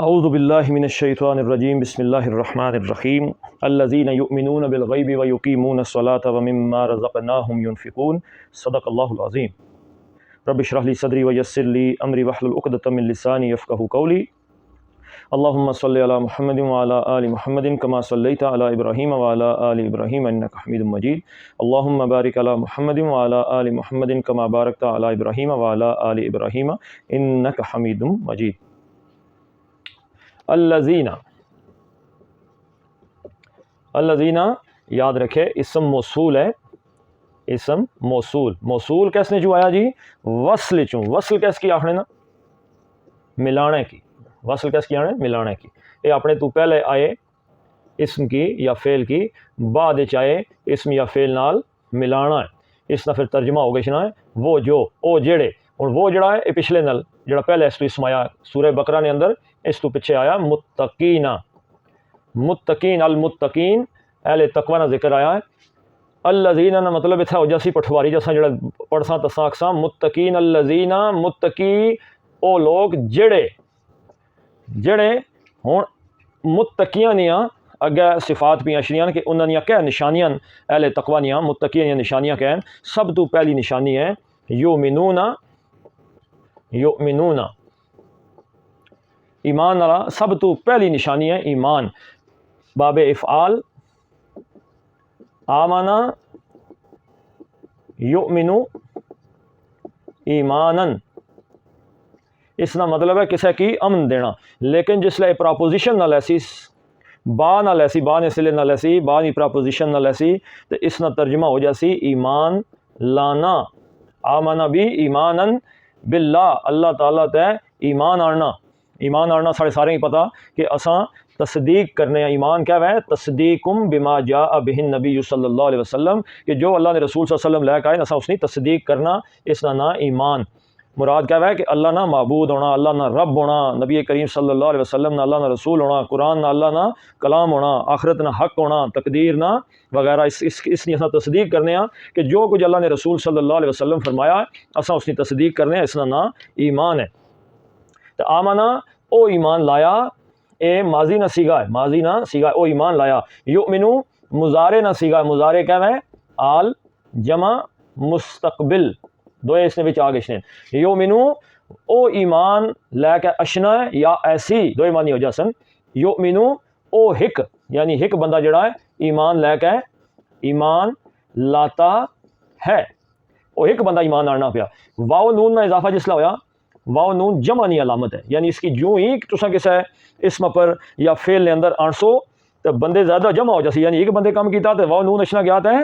اعوذ باللہ من الشیطان الرجیم بسم اللہ الرحمن الرحیم الذین یؤمنون بالغیب ویقیمون الصلاة ومما رزقناہم ینفقون صدق اللہ العظیم رب اشرح لی صدری ویسر لی امری واحلل عقدۃ من لسانی یفقہوا قولی اللہم صلی علی محمد وعلی آل محمد کما صلیت علی ابراہیم وعلی آل ابراہیم انک حمید مجید اللہم بارک علی محمد وعلی آل محمد کما بارکت علی ابراہیم وعلی آل ابراہیم انک حمید مجید۔ الذین یاد رکھے اسم موصول ہے، اسم موصول کس نے جو آیا جی وصل چوں، وصل کس کی آخنے نا ملانے کی، وصل کس کی آنے ملانے کی۔ یہ اپنے تو پہلے آئے اسم کی یا فعل کی، بعد آئے اسم یا فعل نال ملانا ہے، اس کا پھر ترجمہ ہو گیا ہے وہ جو او جڑے، اور وہ جڑا ہے یہ پچھلے نال جڑا پہلے اس تو اسم آیا سورہ بقرہ نے اندر اس تو پیچھے آیا متقین، متقین المتقین اہل تقوی نا ذکر آیا ہے۔ الذین نا مطلب اتنا ہو جاسی پٹھواری جیسا جڑا پڑھساں تساں اکساں متقین الذین متقی او لوگ جڑے ہوں متقیاں نیاں اگے صفات پہ اشریاں کہ انہاں نیاں کہ نشانیاں اہل تقوی نیاں متقیاں نیاں نشانیاں کہ سب تو پہلی نشانی ہے یؤمنون ایمان والا، سب تو پہلی نشانی ہے ایمان، باب افعال آمنا یؤمن ایمانن، اس کا مطلب ہے کسی کی امن دینا، لیکن جس لئے پراپوزیشن نہ لیسی با نہ لیسی، با نے سلے نہ لیسی، با نی پراپوزیشن نہ لیسی تو اس نہ ترجمہ ہو جاسی ایمان لانا، آمنا بھی ایمانن باللہ، اللہ تعالیٰ تے ایمان آنا سارے ہی پتہ کہ اساں تصدیق کرنے ہیں۔ ایمان کیا ہے؟ تصدیقم بما جاء بہ النبی صلی اللہ علیہ وسلم، کہ جو اللہ نے رسول صلی اللہ علیہ وسلم لے کے آئے اساں اس نے تصدیق کرنا، اس کا نام ایمان۔ مراد کیا ہے کہ اللہ نہ معبود ہونا، اللہ نہ رب ہونا، نبی کریم صلی اللہ علیہ وسلم نہ اللہ نہ رسول ہونا، قرآن نہ اللہ نہ کلام ہونا، آخرت نہ حق ہونا، تقدیر نہ وغیرہ، اس نے اساں تصدیق کرنے ہیں کہ جو کچھ اللہ نے رسول صلی اللہ علیہ وسلم فرمایا اساں اس نے تصدیق کرنے ہیں، اس کا نام ایمان ہے۔ تو آمنا او ایمان لایا، اے ماضی نہ سیگا ہے، ماضی نہ سیگا او ایمان لایا، یؤمنو مضارع نہ سیگا، مضارع کیا ہے آل جمع مستقبل دو اس نے بچ آگے اشنے، یؤمنو او ایمان لے کے اشنا ہے یا ایسی دو معنی ہو جاسن، یؤمنو او ہک یعنی ہک بندہ جڑا ہے ایمان لے کے ایمان لاتا ہے، او ہک بندہ ایمان لانا پیا۔ واو نون نہ اضافہ جس لئے ہویا، واو نون جمع نہیں علامت ہے، یعنی اس کی جو ہی تساں کسے اسم پر یا فعل نے اندر آنسو تو بندے زیادہ جمع ہو جاسی، یعنی ایک بندے کم کیتا تو واو نون اشنا گیا ہے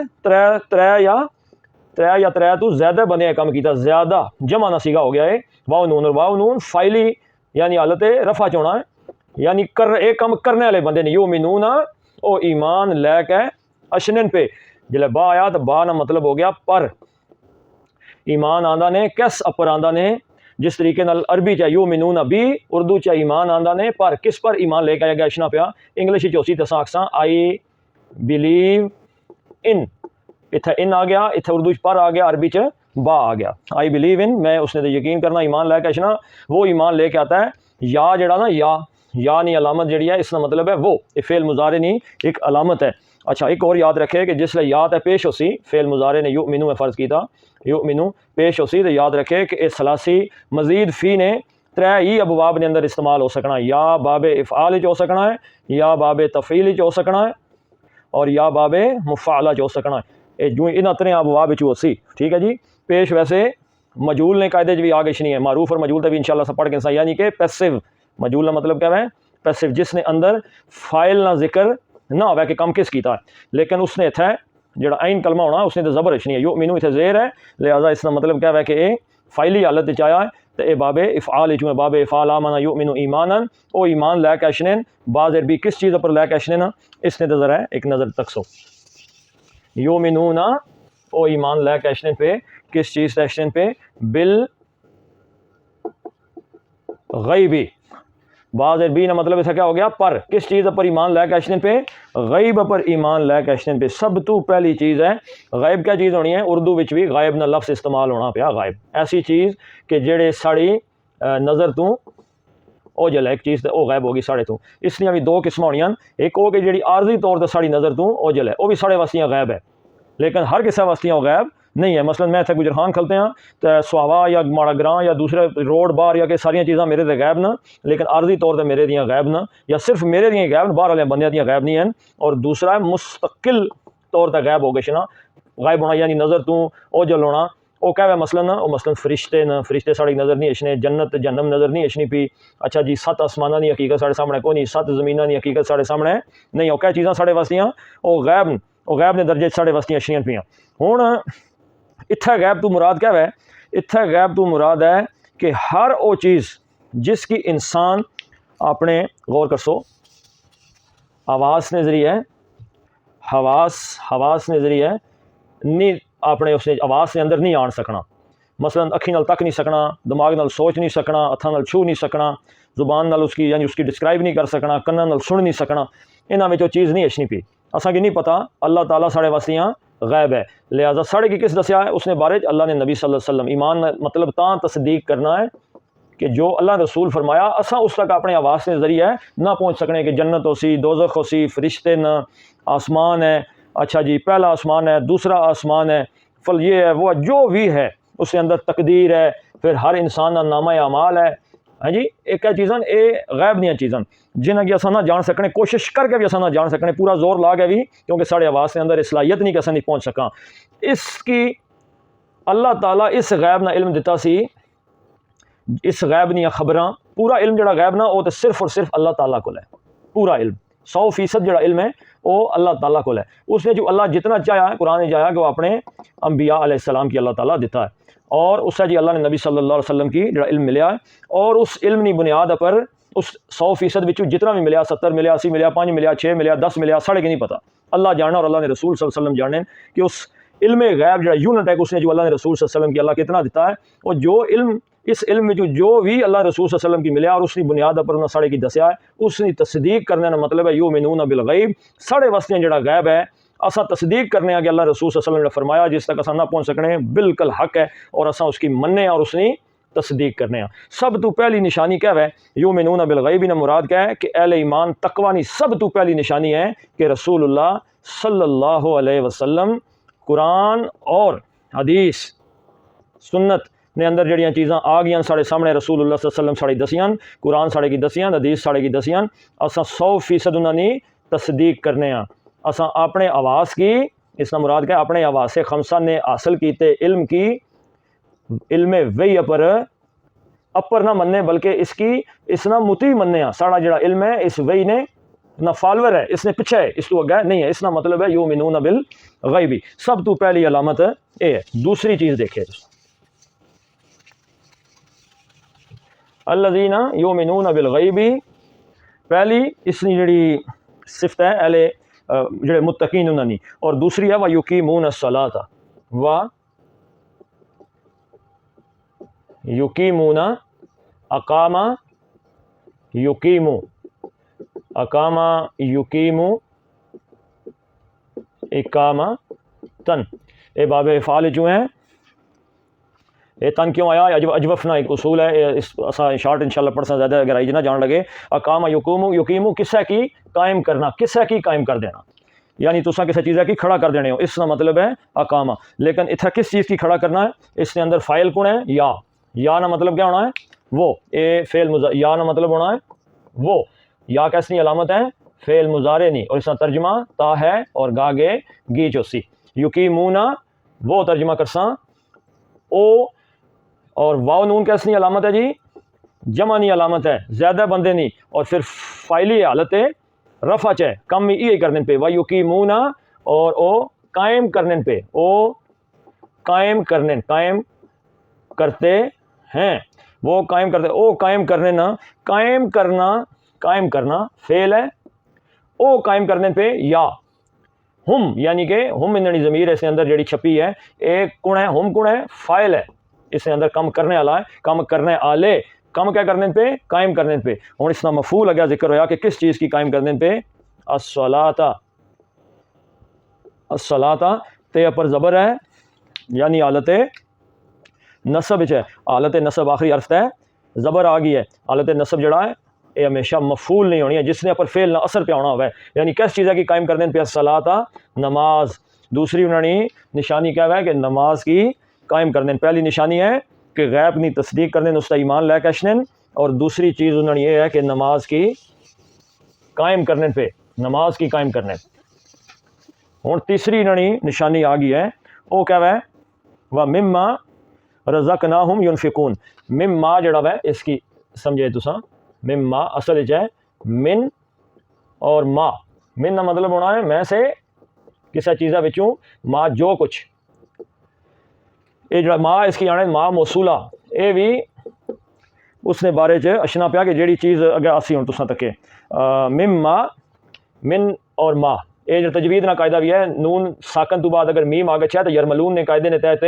ترے تو زیادہ بندے کم کیتا، زیادہ جمع نہ سیگا ہو گیا ہے واو نون، اور واو نون فائلی یعنی حالت رفع چونا ہے، یعنی ایک کم کرنے والے بندے نے یؤمنون او ایمان لے کے اشنن پہ، جلے با آیا تو با نہ مطلب ہو گیا پر، ایمان آندہ نے کس اپر آندہ نے، جس طریقے نال عربی چاہے یؤمنون بھی، اردو چاہے ایمان آندہ نے پر کس پر ایمان لے کے آیا گیا اشنا پیا، انگلش چوسی تساں اکساں آئی بلیو ان، اتھا ان آ گیا، اتھا اردو پر آ گیا، عربی چ با آ گیا، آئی بلیو ان میں اس نے تو یقین کرنا، ایمان لے کے اشنا وہ ایمان لے کے آتا ہے، یا جڑا نا یا نہیں علامت جڑی ہے اس کا مطلب ہے وہ، یہ فعل مضارع نہیں ایک علامت ہے۔ اچھا ایک اور یاد رکھے کہ جس لئے یاد ہے پیش ہوسی، فعل مضارع نے یؤمنو میں فرض کیتا، یؤمنو پیش ہوسی تو یاد رکھے کہ اس ثلاثی مزید فی نے ترے ہی ابواب نے اندر استعمال ہو سکنا ہے، یا باب افعال چ ہو سکنا ہے، یا باب تفعیل چ ہو سکنا ہے، اور یا باب مفعلہ چ ہو سکنا ہے، جو انہاں ترے ابواب چ ہوسی، ٹھیک ہے جی۔ پیش ویسے مجہول نے قاعدے بھی آگے نہیں ہے، معروف اور مجہول بھی انشاءاللہ سب پڑھ کے انسان، یعنی کہ پیسو، مجہول کا مطلب کیا ہے پیسو، جس نے اندر فائل نہ ذکر نہ ہوا کہ کم کس کیتا ہے، لیکن اس نے اتھا جڑا عین کلمہ ہونا اس نے تو زبر اشنی ہے، یؤمنو اتھے زیر ہے، لہذا اس کا مطلب کیا ہے کہ اے فائلی حالت چ آیا ہے تو اے باب افعال چ، باب افعال آمنا یؤمن ایمانن او ایمان لے کے اشنن، بعض عربی کس چیز پر لے کے اشنن اس نے تو ذرا ایک نظر تک سو، یؤمنون او ایمان لے کے اشنن پہ کس چیز سے اشنن پہ بالغیبی، بعض عربی نے مطلب ایسا کیا ہو گیا پر کس چیز پر ایمان لے کے اشنن پہ، غیب پر ایمان لے کے اشنن پہ، سب تو پہلی چیز ہے غیب، کیا چیز ہونی ہے اردو وچ بھی غائب نہ لفظ استعمال ہونا پیا، غائب ایسی چیز کہ جڑے ساڑی نظر تو اوجل ہے ایک چیز وہ غائب ہوگی ساڑے تو، اس لیے بھی دو قسم ہونی، ایک وہ کہ جی عارضی طور تے ساری نظر تو اوجل ہے، وہ بھی ساڑے واسطے غائب ہے، لیکن ہر کسی واسطے وہ غائب نہیں ہے۔ مثلا میں اتنے گجرخان کھلتے ہیں تو سواوا یا ماڑا گراں یا دوسرے روڈ باہر یا کہ ساری چیزاں میرے تے غائب نہ، لیکن عارضی طور تے میرے دیاں غائب نہ، یا صرف میرے دیاں غائب باہر والے بندے دیاں غائب نہیں ہیں۔ اور دوسرا ہے مستقل طور تے غائب ہو گئے شنا، غائب ہونا یعنی نظر تو اوجل ہونا، وہ کہہ ہے مثلاً فرشتے ساڑی نظر نہیں اشنے، جنت جہنم نظر نہیں اشنی پی، اچھا جی 7 آسمانہ دی حقیقت ساڑے سامنے کوئی نہیں، 7 زمینہ دی حقیقت ساڑے سامنے نہیں، وہ کیا چیزاں ساڑے واسطیاں وہ غائب نے درجے ساڑے واسطیاں اشنیاں پیاں۔ ہوں اتھے غائب تو مراد کیا ہے؟ اتھے غائب تو مراد ہے کہ ہر وہ چیز جس کی انسان اپنے غور کرسو حواس نے ذریعہ حواس نے ذریعہ نہیں اپنے اس نے آواز نے اندر نہیں آن سکنا، مثلا اکھی نال تک نہیں سکنا، دماغ نال سوچ نہیں سکنا، ہتھاں نال چھو نہیں سکنا، زبان نال اس کی ڈسکرائب نہیں کر سکنا، کناں نال سن نہیں سکنا، انہاں وچ وہ چیز نہیں اشنی پی۔ اساں کی نہیں پتہ اللہ تعالیٰ ساڑے واسطیاں غائب ہے، لہٰذا ساڑے کی کس دسیا ہے؟ اس نے بارے اللہ نے نبی صلی اللہ علیہ وسلم، ایمان مطلب تاں تصدیق کرنا ہے کہ جو اللہ رسول فرمایا اساں اس تک اپنے آواز کے ذریعے نہ پہنچ سکنے کہ جنت ہو سی، دوزخ ہو سی، فرشتے نہ، آسمان ہے، اچھا جی پہلا آسمان ہے، دوسرا آسمان ہے، فل یہ ہے وہ جو بھی ہے اس کے اندر تقدیر ہے، پھر ہر انسان کا نامہ اعمال ہے، ہاں جی ایک چیزاں اے غائب دیاں چیزاں جنہیں کہ اصل نہ جان سکنے، کوشش کر کے بھی اصل نہ جان سکنے، پورا زور لا کے بھی کیونکہ ساڑے آواز کے اندر صلاحیت نہیں کہ اصل نہیں پہنچ سکاں۔ اس کی اللہ تعالیٰ اس غائب نہ علم دیتا سی، اس غائب دیاں خبراں پورا علم جڑا غائب نہ وہ تو صرف اور صرف اللہ تعالیٰ کو ہے، پورا علم 100% جڑا علم ہے وہ اللہ تعالیٰ کو ہے۔ اس نے جو اللہ جتنا چاہا ہے قرآن نے چاہا کہ وہ اپنے انبیاء علیہ السلام کی اللہ تعالیٰ دیتا ہے، اور اس سے جی اللہ نے نبی صلی اللہ علیہ وسلم کی جڑا علم ملیا ہے، اور اس علم کی بنیاد پر اس 100% بچوں جتنا بھی ملیا 70 ملیا 80 ملیا 5 ملیا 6 ملیا 10 ملیا ساڑے کی نہیں پتہ، اللہ جانا اور اللہ نے رسول صلی اللہ علیہ وسلم جانے کہ اس علم غیب جڑا یونٹ ہے اس نے جو اللہ نے رسول صلی اللہ علیہ وسلم کی اللہ کتنا دیتا ہے، اور جو علم اس علم میں جو بھی اللہ رسول صلی اللہ علیہ وسلم کی ملیا اور اس کی بنیاد پر انہوں ساڑے کی دسیا ہے، اس کی تصدیق کرنے کا مطلب ہے یؤمنون بالغیب، ساڑے واسطے جڑا غیب ہے اساں تصدیق کرنے کہ اللہ رسول صلی اللہ علیہ وسلم نے فرمایا جس تک اساں نہ پہنچ سکنے بالکل حق ہے، اور اساں اس کی مننے اور اس کی تصدیق کرنے ہیں۔ سب تو پہلی نشانی کیا ہے؟ یؤمنون بالغیب نے مراد کیا ہے کہ اہل ایمان تقوی نہیں، سب تو پہلی نشانی ہے کہ رسول اللہ صلی اللہ علیہ وسلم قرآن اور حدیث سنت نے اندر جڑیاں چیزاں آ گئیاں ساڑے سامنے رسول اللہ صلی اللہ علیہ وسلم ساڑی دسیاں، قرآن ساڑے کی دسیاں، حدیث ساڑے کی دسیاں، اساں 100% انہوں نے تصدیق کرنے ہیں۔ اساں اپنے آواز کی اس کا مراد کیا؟ اپنے آواز سے خمسہ نے حاصل کیتے علم کی علم وحی اپر نہ مننے بلکہ اس کی اس نہ متی مننے ہیں، ساڑا جڑا علم ہے اس وحی نے نہ فالور ہے، اس نے پیچھے ہے، اس تو اگے نہیں ہے، اس کا مطلب ہے یؤمنون بالغیب۔ سب تو پہلی علامت یہ ہے۔ دوسری چیز دیکھیں الذین یؤمنون بالغیب، پہلی اس کی جڑی صفت ہے اہل جڑے متقین انہوں نے، اور دوسری ہے وَيُقِيمُونَ الصَّلَاةَ یقیمون اقامہ یقیمو اقامہ یقیمو اقامہ تن، اے باب افعال جو ہیں یہ تن کیوں آیا؟ اجوفنا ایک اصول ہے، اس شارٹ انشاءاللہ پڑھ سا زیادہ اگر نہ جان لگے۔ اقامہ یقومو یقیمو کسے کی قائم کرنا، کسے کی قائم کر دینا، یعنی تساں کسی چیز کی کھڑا کر دینے ہو، اس کا مطلب ہے اقامہ۔ لیکن اتنا کس چیز کی کھڑا کرنا ہے؟ اس کے اندر فاعل کون ہے؟ یا نہ مطلب کیا ہونا ہے؟ وہ اے فعل یا نہ مطلب ہونا ہے وہ، یا کیسی علامت ہے؟ فعل مضارع نہیں، اور اس کا ترجمہ تا ہے اور گاگے گی چوسی، یقیمونا وہ ترجمہ کرساں او، اور واو نون کیسی علامت ہے جی؟ جمع نہیں علامت ہے، زیادہ بندے نہیں، اور پھر فائلی حالت رفع ہے، کم یہ کرنے پہ وَيُقِيمُونَ، اور او قائم کرنے پہ، او قائم کرتے ہیں، وہ قائم کرتے، او قائم کرنے نہ، قائم کرنا فعل ہے، او قائم کرنے پہ یا ہم، یعنی کہ ہم اندر ضمیر ہے اس کے اندر جڑی چھپی ہے، ایک کون ہے؟ ہم کون ہے؟ فاعل ہے، اس کے اندر کم کرنے والا ہے، کم کرنے آلے، کم کیا کرنے پہ؟ قائم کرنے پہ۔ اور اس کا مفعول اگیا ذکر ہوا کہ کس چیز کی قائم کرنے پہ؟ الصلاۃ تے پر زبر ہے، یعنی حالت نصب ہے، حالت نصب آخری حرف ہے، زبر آ گئی ہے، حالت نصب جڑا ہے یہ ہمیشہ مفعول نہیں ہونی ہے، جس نے پر فعل نہ اثر پہ ہونا ہوا ہے، یعنی کس چیز ہے کہ قائم کر دیں پہ صلاۃ نماز۔ دوسری انہوں نے نشانی کیا ہوا ہے کہ نماز کی قائم کر دیں۔ پہلی نشانی ہے کہ غیب کی تصدیق کر دیں، اس کا ایمان لے کشن، اور دوسری چیز انہوں نے یہ ہے کہ نماز کی قائم کرنے پہ، نماز کی قائم کرنے۔ ہوں تیسری انہوں نے نشانی آ گئی ہے، وہ کیا ہے وہ مما رزقناہم ینفقون۔ مما جڑا ہے اس کی سمجھے تساں، مما اصل ہے من اور ما، من کا مطلب ہونا ہے میں سے کسی چیزاں وچوں، ما جو کچھ، یہ جڑا ما اس کی آنے ما موصولہ، یہ بھی اس نے بارے چ اشنا پیا کہ جیڑی چیز اگر اسی ہوں تساں تکے مما من اور ما، یہ جو تجوید نہ قاعدہ بھی ہے، نون ساکن تو بعد اگر میم آگے چاہے تو یرملون نے قاعدے نے تحت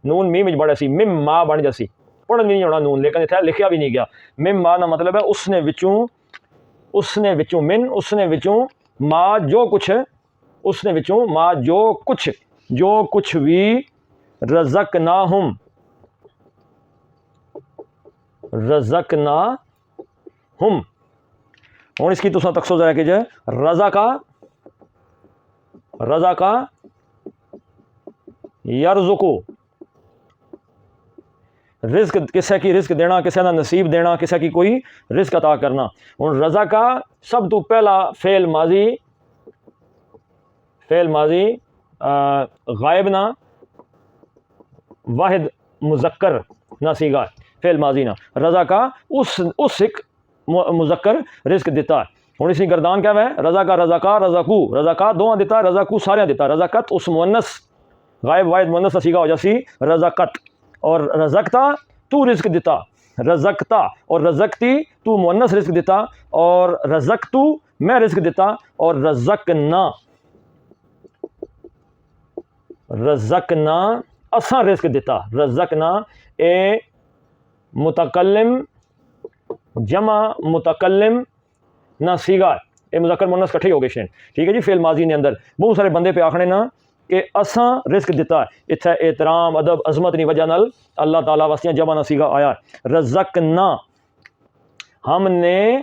نون میم وچ بڑھا سی، مم ما بن جاسی، پڑھن بھی نہیں ہونا نون، لیکن اتنا لکھیا بھی نہیں گیا۔ مم ما کا مطلب ہے اس نے وچوں من، اس نے وچوں ما جو کچھ، اس نے وچوں ما جو کچھ بھی رزقناہم ہوں اس کی تساں تقسو ذرا کہ رضا کا یرزقو، رزق کسے کی رزق دینا، کسے کا نصیب دینا، کسے کی کوئی رزق عطا کرنا۔ ہوں رضا کا سب تو پہلا فعل ماضی غائب نہ واحد مذکر نہ سیگا فعل ماضی نہ، رضا کا اس ایک مذکر رزق دیتا ہے۔ ہوں اس کی گردان کیا ہے، رضا کا رضا کا دو دیتا ہے، رضا کو سارے دیتا ہے، رزقت اس مونس غائب واحد مونس سیگا ہو جاسی رزقت، اور رزقتا تو رزق دیتا، رزقتا اور رزقتی تو مونس رزق دیتا، اور رزقتو میں رزق دیتا، اور رزقنا اساں رزق دیتا۔ رزقنا اے متکلم جمع متکلم نہ سیگا، اے مذکر مونس کٹھے ہو گئے شین، ٹھیک ہے جی۔ فعل ماضی نے اندر بہت سارے بندے پہ آکھنے نا کہ اساں رزق دیتا ہے، اتھے احترام ادب عظمت کی وجہ نال اللہ تعالیٰ واسطے جمع نہ سیگا آیا ہے۔ رزقنا ہم نے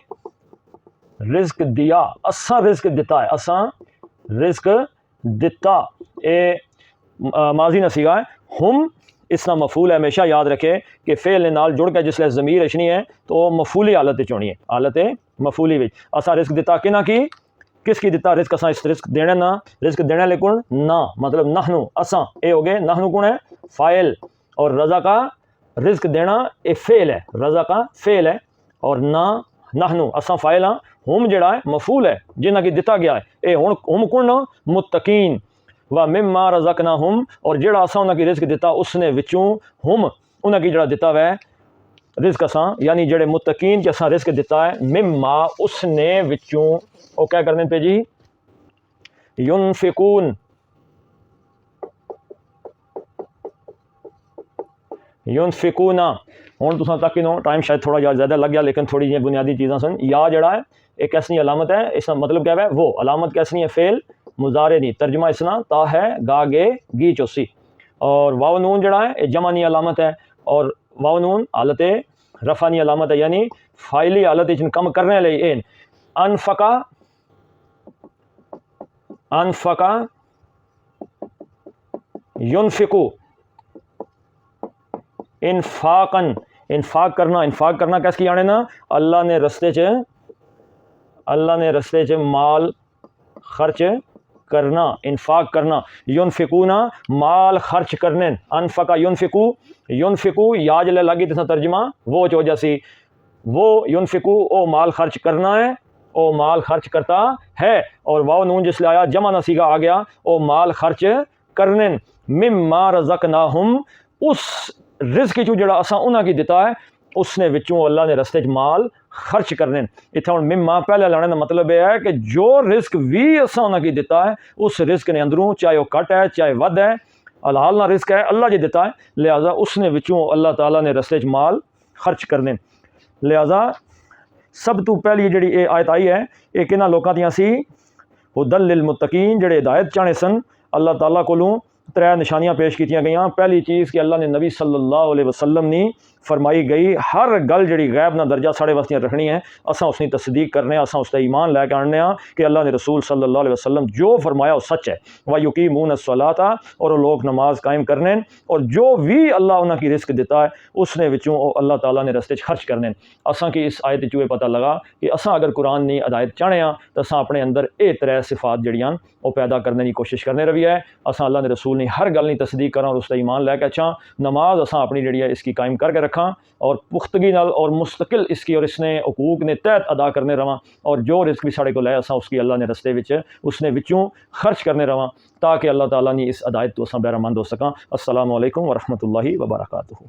رزق دیا، اساں رزق دیتا ہے، اساں رزق دیتا، اے ماضی نہ سیگا ہے۔ ہم اس کا مفعول ہے، ہمیشہ یاد رکھے کہ فعل نے نال جڑ کے جس لئے ضمیر اچھنی ہے تو وہ مفعولی حالت چونی ہے، حالت مفعولی وچ اساں رزق دیتا کہ نہ کی کس کی دیتا رزق، اساں اس رزق دینے نہ رزق دینے لیکن نہ مطلب نحنو اساں، اے ہو گئے نحنو کون ہے فاعل، اور رضا کا رزق دینا اے فعل ہے، رضا کا فعل ہے، اور نہ نحنو اساں فاعل ہاں، ہم جڑا ہے مفعول ہے جنہ کی دیتا گیا ہے، اے ہم کون متقین، و مما رزقناہم اور جڑا اساں انہاں کی رزق دیتا اس نے وچوں ہم انہاں کی جڑا دیتا ہے رزق اساں یعنی جڑے متقین کے اساں رزق دیتا ہے، مما اس نے وچوں او کیا کرنے پہ جی ینفقون ہوں تساں تک ہی نو ٹائم شاید تھوڑا یا زیادہ لگ گیا لیکن تھوڑی یہ بنیادی چیزاں سن۔ یا جڑا ہے ایک ایسی علامت ہے، اس کا مطلب کیا ہے وہ علامت کیسی ہے فعل مضارع نہیں، ترجمہ اسنا تا ہے گا گے گی چوسی، اور واو نون جڑا ہے جمع نہیں علامت ہے، اور واو نون حالت رفع نہیں علامت ہے، یعنی فاعلی حالت کم کرنے لئی این انفقا ینفقو انفاق کرنا کیس کی آنے نا اللہ نے رستے چ مال خرچ کرنا، انفاق کرنا، ینفقونا مال خرچ کرنے، انفقا ینفقو یا جلے لگی تسا ترجمہ وہ چو جاسی، وہ ینفقو او مال خرچ کرنا ہے، او مال خرچ کرتا ہے، اور واو نون جس لے آیا جمع نہ سیگا آ گیا او مال خرچ کرنے، مما رزقناہم اس رزق چوں جڑا اساں انہاں کی دیتا ہے اس نے وچوں اللہ نے رستے چ مال خرچ کرنے۔ اتنا ہوں مما پہلے لانے کا مطلب یہ ہے کہ جو رزق بھی اساں انہاں کی دیتا ہے اس رزق نے اندروں چاہے وہ کٹ ہے چاہے ود ہے حلال نہ رزق ہے اللہ جی دیتا ہے، لہٰذا اس نے وچوں اللہ تعالیٰ نے رستے چ مال خرچ کرنے۔ لہٰذا سب تو پہلی جڑی یہ آیت آئی ہے یہ کنہاں لوکاں دیاں سی ہدی للمتقین جڑے ہدایت چاہنے سن اللہ تعالیٰ کولوں 3 نشانیاں پیش کیتیاں گئیاں۔ پہلی چیز کہ اللہ نے نبی صلی اللہ علیہ وسلم نے فرمائی گئی ہر گل جڑی غیب نہ درجہ ساڑے واسطے رکھنی ہے اساں اس کی تصدیق کرنے اساں اس تے ایمان لے کے آنے کہ اللہ نے رسول صلی اللہ علیہ وسلم جو فرمایا وہ سچ ہے وَيُقِيمُونَ الصَّلَاةَ اور وہ لوگ نماز قائم کرنے اور جو بھی اللہ انہاں کی رزق دیتا ہے اس نے وچوں اللہ تعالیٰ نے رستے خرچ کرنے اساں کی اس آیت چوئے پتہ لگا کہ اساں اگر قرآن نہیں ہدایت چاہنے ہاں تو اساں اپنے اندر اے ترے صفات جڑیاں وہ پیدا کرنے کی کوشش کرنے روی ہے اساں اللہ نے رسول نے ہر گل نہیں تصدیق کراں اور اس تے ایمان لے کے اچھاں نماز اساں اپنی جڑی ہے اس کی قائم کر کے رکھاں اور پختگی نال اور مستقل اس کی اور اس نے حقوق نے تحت ادا کرنے رواں اور جو رزق بھی ساڑے کو لے اساں اس کی اللہ نے رستے وچ اس نے وچوں خرچ کرنے رواں تاکہ اللہ تعالیٰ نے اس ہدایت تو اساں بہرہ مند ہو سکاں۔ السلام علیکم ورحمۃ اللہ وبرکاتہ۔